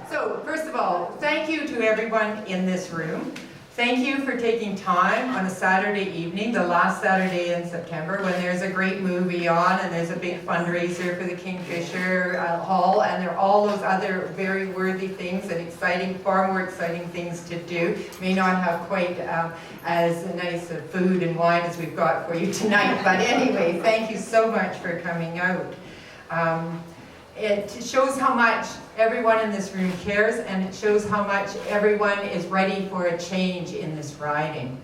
So, first of all, thank you to everyone in this room. Thank you for taking time on a Saturday evening, the last Saturday in September, when there's a great movie on and there's a big fundraiser for the Kingfisher Hall, and there are all those other very worthy things and exciting, far more exciting things to do. May not have quite as nice food and wine as we've got for you tonight, but anyway, thank you so much for coming out. It shows how much everyone in this room cares, and it shows how much everyone is ready for a change in this riding.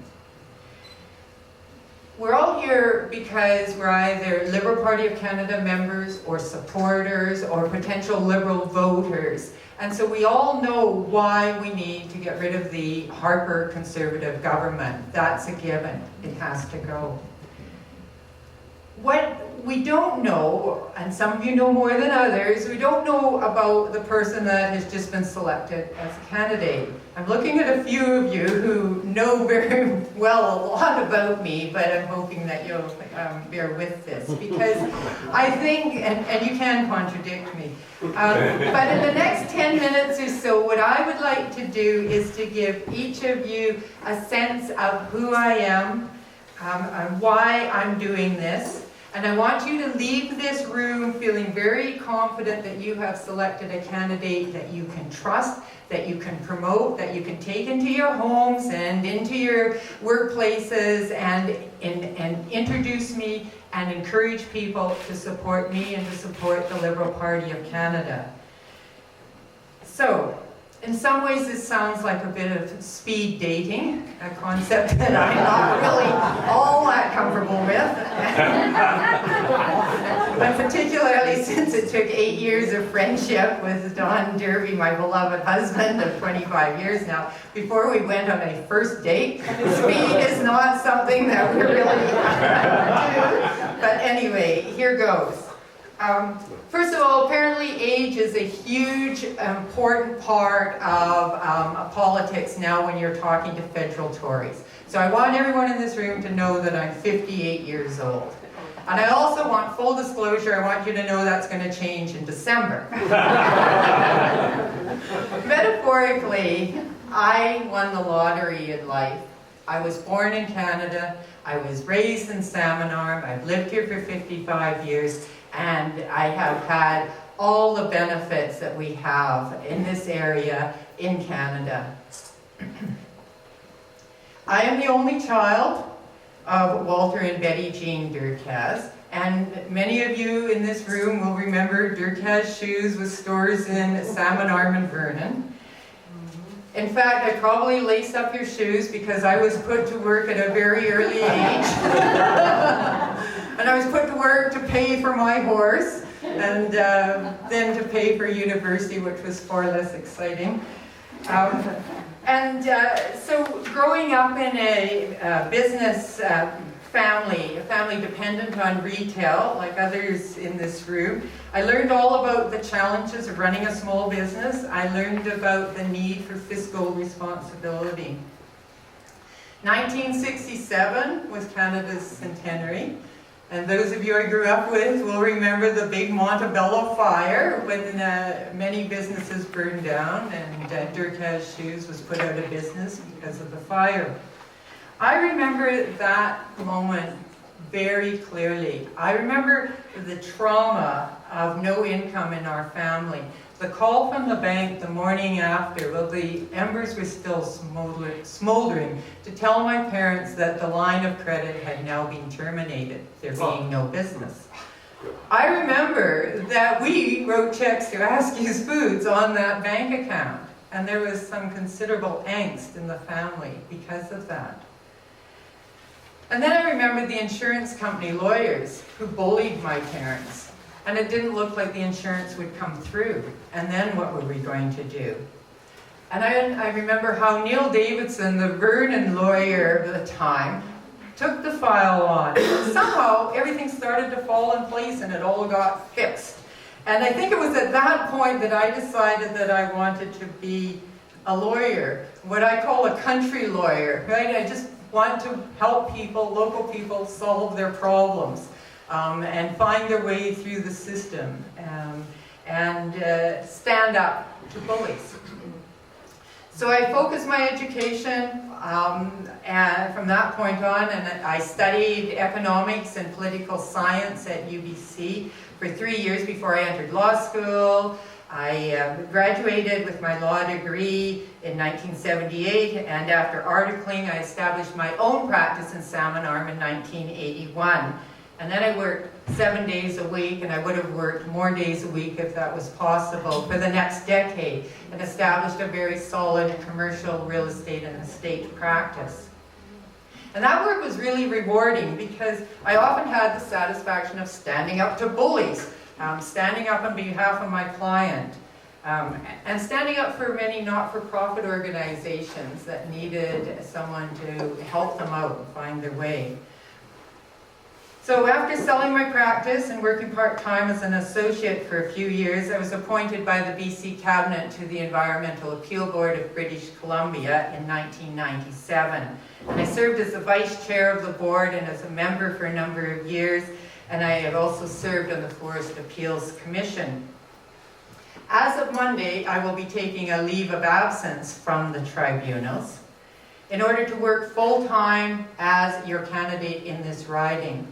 We're all here because we're either Liberal Party of Canada members or supporters or potential Liberal voters. And so we all know why we need to get rid of the Harper Conservative government. That's a given. It has to go. What we don't know, and some of you know more than others, we don't know about the person that has just been selected as a candidate. I'm looking at a few of you who know very well a lot about me, but I'm hoping that you'll bear with this, because I think, and you can contradict me, but in the next 10 minutes or so, what I would like to do is to give each of you a sense of who I am, and why I'm doing this. And I want you to leave this room feeling very confident that you have selected a candidate that you can trust, that you can promote, that you can take into your homes and into your workplaces and introduce me and encourage people to support me and to support the Liberal Party of Canada. So, in some ways this sounds like a bit of speed dating, a concept that I'm not really all that comfortable with. But particularly since it took 8 years of friendship with Don Derby, my beloved husband of 25 years now, before we went on a first date. Speed is not something that we really do. But anyway, here goes. First of all, apparently age is a huge, important part of politics now when you're talking to federal Tories. So I want everyone in this room to know that I'm 58 years old. And I also want full disclosure, I want you to know that's going to change in December. Metaphorically, I won the lottery in life. I was born in Canada, I was raised in Salmon Arm, I've lived here for 55 years, and I have had all the benefits that we have in this area in Canada. I am the only child of Walter and Betty Jean Derkaz, and many of you in this room will remember Derkaz Shoes with stores in Salmon Arm and Vernon. In fact, I probably laced up your shoes because I was put to work at a very early age. And I was put to work to pay for my horse, and then to pay for university, which was far less exciting. So growing up in a business family, a family dependent on retail, like others in this room, I learned all about the challenges of running a small business. I learned about the need for fiscal responsibility. 1967 was Canada's centenary. And those of you I grew up with will remember the big Montebello fire when many businesses burned down, and Derkaz Shoes was put out of business because of the fire. I remember that moment very clearly. I remember the trauma of no income in our family. The call from the bank the morning after, well, the embers were still smoldering, to tell my parents that the line of credit had now been terminated, there being no business. I remember that we wrote checks to Askews Foods on that bank account, and there was some considerable angst in the family because of that. And then I remembered the insurance company lawyers who bullied my parents. And it didn't look like the insurance would come through. And then what were we going to do? And I remember how Neil Davidson, the Vernon lawyer at the time, took the file on. Somehow everything started to fall in place and it all got fixed. And I think it was at that point that I decided that I wanted to be a lawyer, what I call a country lawyer, right? I just want to help people, local people, solve their problems. And find their way through the system. and stand up to bullies. So I focused my education and from that point on, and I studied economics and political science at UBC for 3 years before I entered law school. I graduated with my law degree in 1978, and after articling, I established my own practice in Salmon Arm in 1981. And then I worked 7 days a week, and I would have worked more days a week if that was possible for the next decade, and established a very solid commercial real estate and estate practice. And that work was really rewarding because I often had the satisfaction of standing up to bullies, standing up on behalf of my client, and standing up for many not-for-profit organizations that needed someone to help them out and find their way. So after selling my practice and working part-time as an associate for a few years, I was appointed by the BC Cabinet to the Environmental Appeal Board of British Columbia in 1997. And I served as the vice chair of the board and as a member for a number of years, and I have also served on the Forest Appeals Commission. As of Monday, I will be taking a leave of absence from the tribunals in order to work full-time as your candidate in this riding.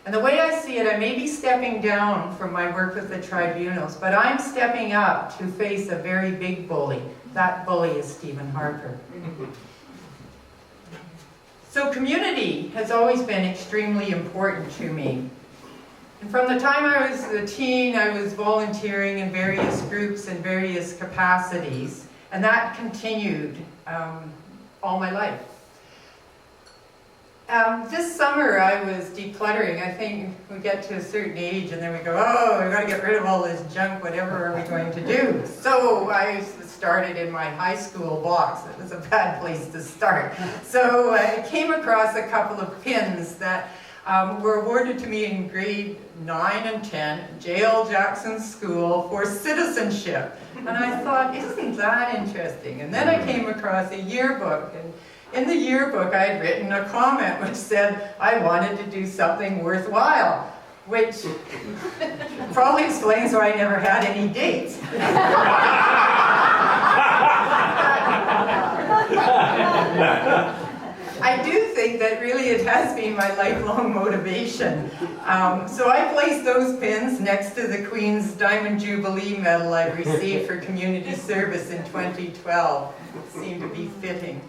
And the way I see it, I may be stepping down from my work with the tribunals, but I'm stepping up to face a very big bully. That bully is Stephen Harper. So community has always been extremely important to me. And from the time I was a teen, I was volunteering in various groups in various capacities, and that continued all my life. This summer I was decluttering. I think we get to a certain age and then we go, oh, we've got to get rid of all this junk, whatever are we going to do? So I started in my high school box. It was a bad place to start. So I came across a couple of pins that were awarded to me in grade 9 and 10, J.L. Jackson School for citizenship. And I thought, isn't that interesting? And then I came across a yearbook, and in the yearbook I had written a comment which said I wanted to do something worthwhile, which probably explains why I never had any dates. I do think that really it has been my lifelong motivation. So I placed those pins next to the Queen's Diamond Jubilee Medal I received for community service in 2012. It seemed to be fitting.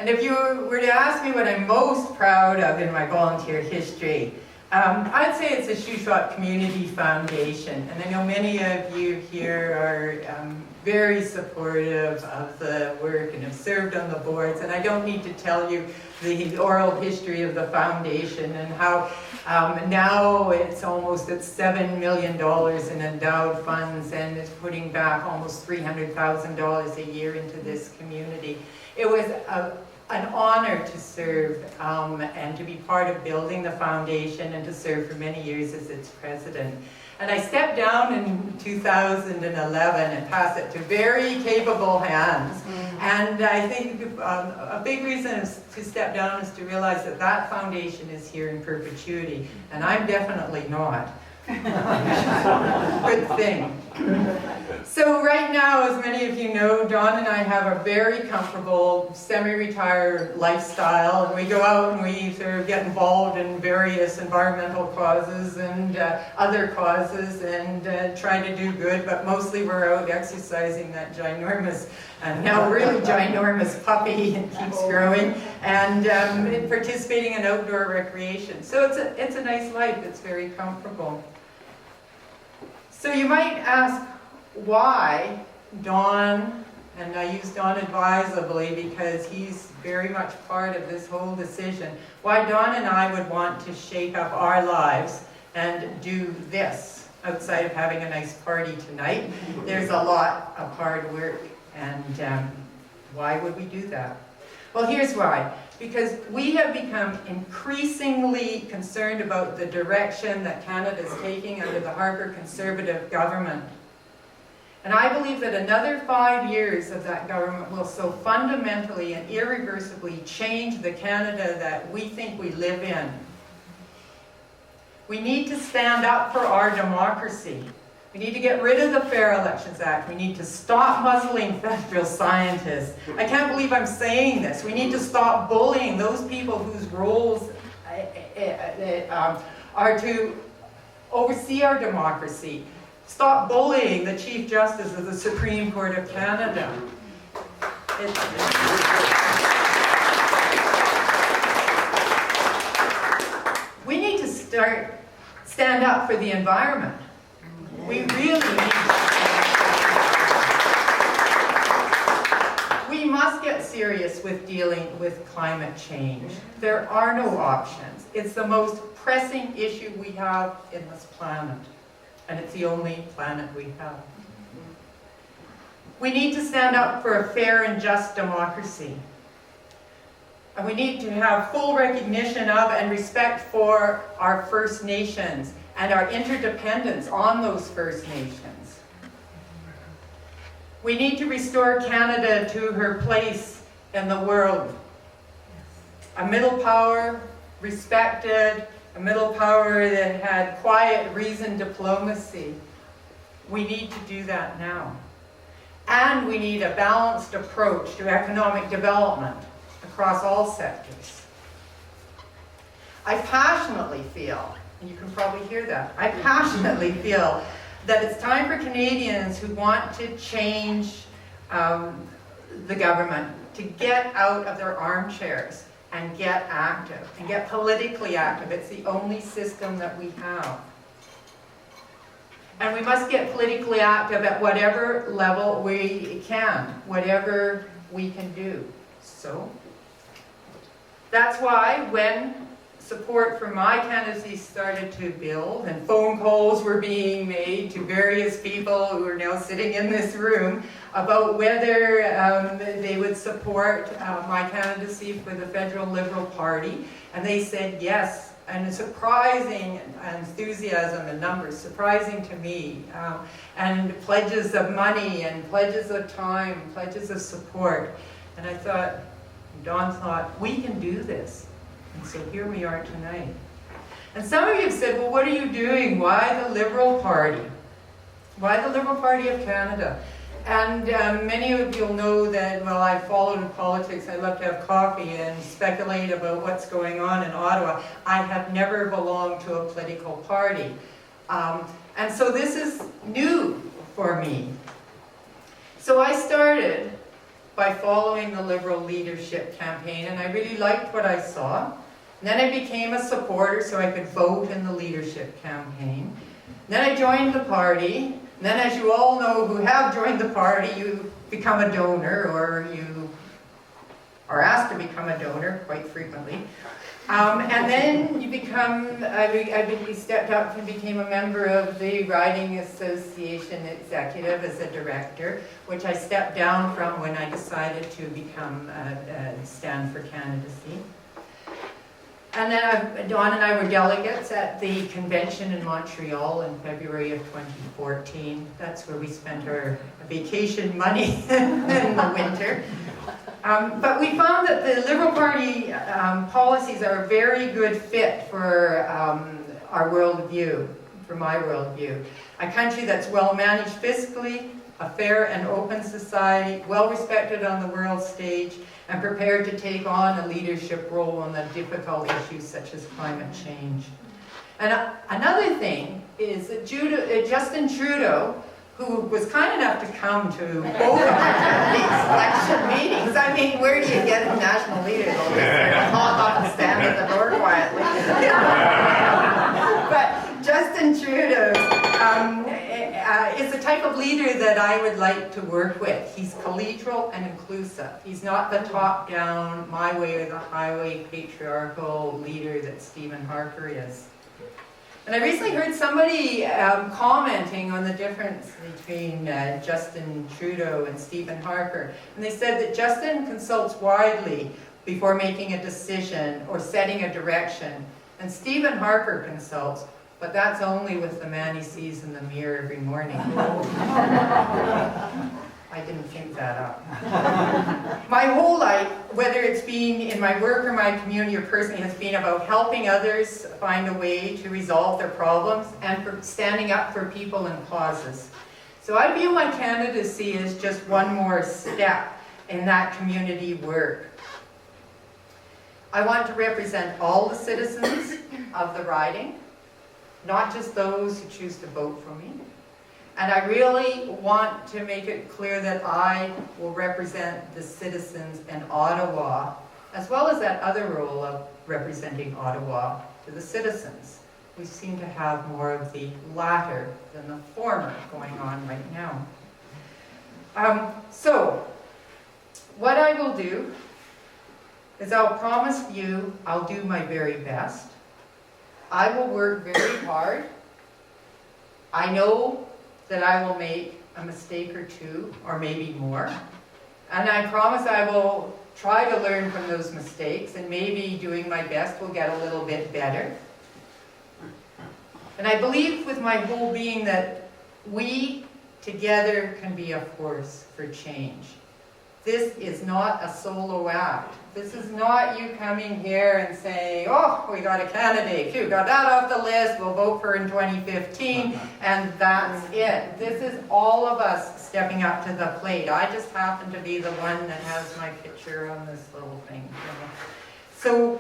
And if you were to ask me what I'm most proud of in my volunteer history, I'd say it's the Shuswap Community Foundation. And I know many of you here are very supportive of the work and have served on the boards. And I don't need to tell you the oral history of the foundation and how now it's almost at $7 million in endowed funds, and it's putting back almost $300,000 a year into this community. It was an honor to serve and to be part of building the foundation and to serve for many years as its president. And I stepped down in 2011 and passed it to very capable hands. And I think a big reason to step down is to realize that that foundation is here in perpetuity, and I'm definitely not. Good thing. So right now, as many of you know, Dawn and I have a very comfortable semi-retired lifestyle, and we go out and we sort of get involved in various environmental causes and other causes and try to do good, but mostly we're out exercising that ginormous, now really ginormous puppy, and keeps growing, and participating in outdoor recreation. So it's a nice life. It's very comfortable. So you might ask why Don, and I use Don advisably because he's very much part of this whole decision, why Don and I would want to shake up our lives and do this outside of having a nice party tonight. There's a lot of hard work, and why would we do that? Well, here's why. Because we have become increasingly concerned about the direction that Canada is taking under the Harper Conservative government. And I believe that another 5 years of that government will so fundamentally and irreversibly change the Canada that we think we live in. We need to stand up for our democracy. We need to get rid of the Fair Elections Act. We need to stop muzzling federal scientists. I can't believe I'm saying this. We need to stop bullying those people whose roles are to oversee our democracy. Stop bullying the Chief Justice of the Supreme Court of Canada. We need to stand up for the environment. We really need to. We must get serious with dealing with climate change. There are no options. It's the most pressing issue we have in this planet, and it's the only planet we have. We need to stand up for a fair and just democracy. And we need to have full recognition of and respect for our First Nations and our interdependence on those First Nations. We need to restore Canada to her place in the world. A middle power, respected, a middle power that had quiet, reasoned diplomacy. We need to do that now. And we need a balanced approach to economic development across all sectors. I passionately feel, and you can probably hear that, I passionately feel that it's time for Canadians who want to change the government to get out of their armchairs and get active, and get politically active. It's the only system that we have. And we must get politically active at whatever level we can, whatever we can do. So, that's why when support for my candidacy started to build and phone calls were being made to various people who are now sitting in this room about whether they would support my candidacy for the Federal Liberal Party, and they said yes. And a surprising enthusiasm in numbers, surprising to me, and pledges of money and pledges of time, pledges of support. And I thought, Don thought, we can do this. And so here we are tonight. And some of you have said, well, what are you doing? Why the Liberal Party? Why the Liberal Party of Canada? And many of you will know that, well, I followed politics. I love to have coffee and speculate about what's going on in Ottawa. I have never belonged to a political party. And so this is new for me. So I started by following the Liberal leadership campaign, and I really liked what I saw. And then I became a supporter so I could vote in the leadership campaign. Then I joined the party. And then, as you all know who have joined the party, you become a donor, or you are asked to become a donor quite frequently. And then you become, I stepped up and became a member of the Riding Association Executive as a director, which I stepped down from when I decided to become stand for candidacy. And then Dawn and I were delegates at the convention in Montreal in February of 2014. That's where we spent our vacation money in the winter. But we found that the Liberal Party policies are a very good fit for our worldview, for my worldview. A country that's well managed fiscally, a fair and open society, well respected on the world stage, and prepared to take on a leadership role on the difficult issues such as climate change. And another thing is that Justin Trudeau, who was kind enough to come to both of these election meetings. I mean, where do you get a national leader? They'll just hop up and stand at the door quietly. But Justin Trudeau is the type of leader that I would like to work with. He's collegial and inclusive. He's not the top-down, my way or the highway patriarchal leader that Stephen Harper is. And I recently heard somebody commenting on the difference between Justin Trudeau and Stephen Harper. And they said that Justin consults widely before making a decision or setting a direction. And Stephen Harper consults, but that's only with the man he sees in the mirror every morning. I didn't think that up. My whole life, whether it's been in my work or my community or personally, has been about helping others find a way to resolve their problems and for standing up for people and causes. So I view my candidacy as just one more step in that community work. I want to represent all the citizens of the riding, not just those who choose to vote for me. And I really want to make it clear that I will represent the citizens in Ottawa, as well as that other role of representing Ottawa to the citizens. We seem to have more of the latter than the former going on right now. So, what I will do is I'll promise you I'll do my very best. I will work very hard. I know that I will make a mistake or two, or maybe more. And I promise I will try to learn from those mistakes, and maybe doing my best will get a little bit better. And I believe with my whole being that we together can be a force for change. This is not a solo act. This is not you coming here and saying, oh, we got a candidate, phew, got that off the list, we'll vote for in 2015, and that's it. This is all of us stepping up to the plate. I just happen to be the one that has my picture on this little thing. So,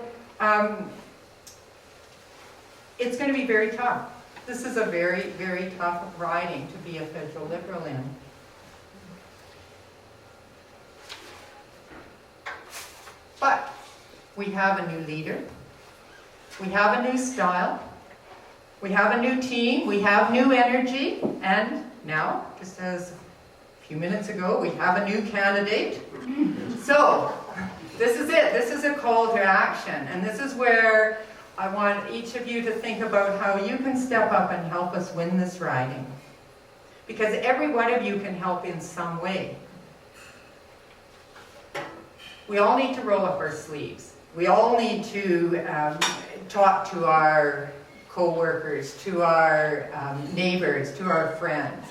it's going to be very tough. This is a very, very tough riding to be a federal Liberal in. But we have a new leader, we have a new style, we have a new team, we have new energy, and now, just as a few minutes ago, we have a new candidate. So, this is it. This is a call to action, and this is where I want each of you to think about how you can step up and help us win this riding. Because every one of you can help in some way. We all need to roll up our sleeves. We all need to talk to our co-workers, to our neighbors, to our friends.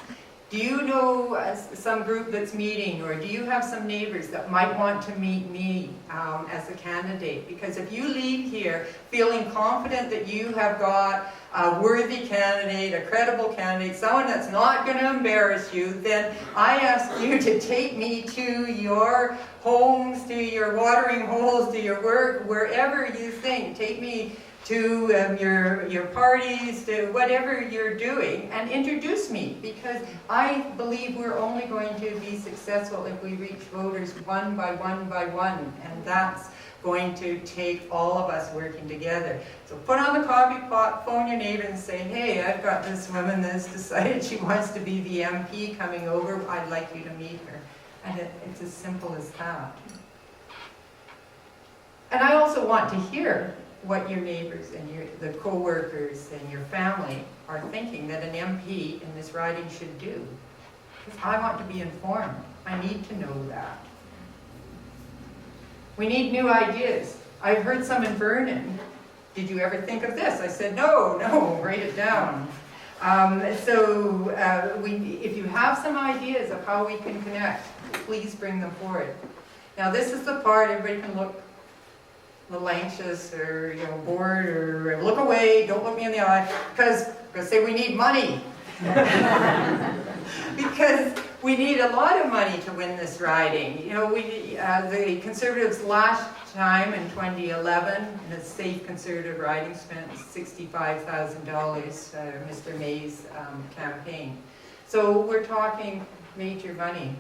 Do you know some group that's meeting, or do you have some neighbors that might want to meet me as a candidate? Because if you leave here feeling confident that you have got a worthy candidate, a credible candidate, someone that's not going to embarrass you, then I ask you to take me to your homes, to your watering holes, to your work, wherever you think. Take me to your parties, to whatever you're doing, and introduce me, because I believe we're only going to be successful if we reach voters one by one by one, and that's going to take all of us working together. So put on the coffee pot, phone your neighbor and say, hey, I've got this woman that's decided she wants to be the MP coming over, I'd like you to meet her. And it's as simple as that. And I also want to hear what your neighbors and the co-workers and your family are thinking that an MP in this riding should do. Because I want to be informed. I need to know that. We need new ideas. I've heard some in Vernon. Did you ever think of this? I said, no, write it down. If you have some ideas of how we can connect, please bring them forward. Now this is the part everybody can look a little anxious or bored or look away, don't look me in the eye, because I'm going to say we need money. Because we need a lot of money to win this riding. The Conservatives last time in 2011, in a safe Conservative riding, spent $65,000, Mr. May's campaign. So we're talking major money.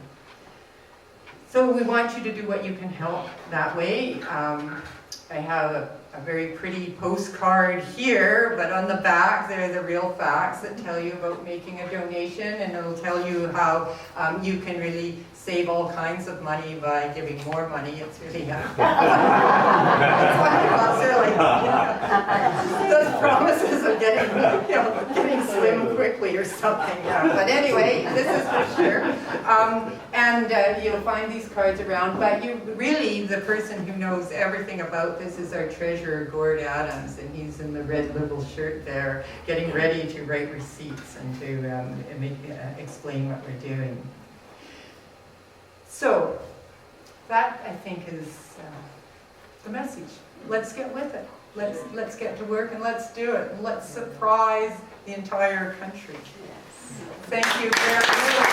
So we want you to do what you can help that way. I have a very pretty postcard here, but on the back there are the real facts that tell you about making a donation, and it'll tell you how you can really save all kinds of money by giving more money. It's really that's why those promises of getting slim quickly or something. But anyway, this is for sure. And you'll find these cards around, but the person who knows everything about this is our treasurer, Gord Adams, and he's in the red Liberal shirt there, getting ready to write receipts and to explain what we're doing. So, That, I think, is the message. Let's get with it. Let's get to work and let's do it. And let's surprise the entire country. Thank you very much.